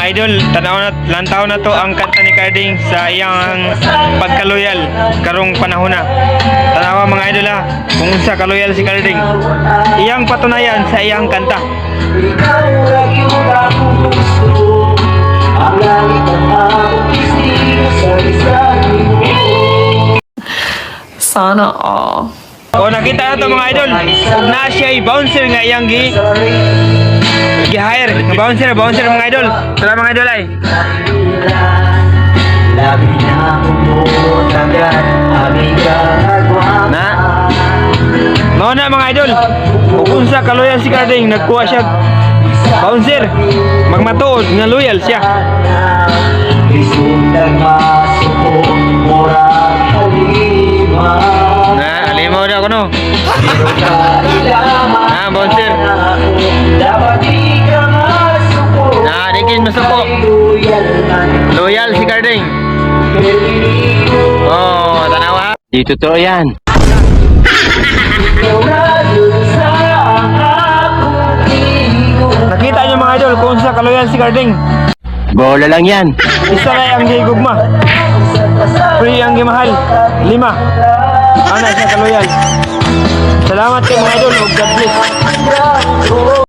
idol, lantaw na to ang kanta ni Carding sa iyang pagkaloyal karong panahon na. Tanawa mga idol ha, kung sa kaloyal si Carding. Iyang patunayan sa iyang kanta. Ikaw lagi akong gusto. Ang langit ang akong destino sa isang linggo. Sana all. O nakita na to mga idol, na siya'y bouncer nga iyang gi-hire. Bouncer mga idol. Tara mga idol ay. Labi na kumot agad aming kagawaan. Na mao na mga idol, kung sa kaloyal si Carding, nagkuha siya bouncer, magmatuod nga loyal siya. Isundan masuko murag halima. Na alimaw na ako no. Na bouncer. Dapat di ka masuko. Na dikin masuko. Loyal si Carding. Oh, tanawa. Di totoo yan. Nakita niyo mga idol kung sa kaloyal si Carding. Bola lang yan. Isa na ang gigugma. Free ang gimahal. 5. Ana siya kaloyal. Salamat kay mga idol. God bless.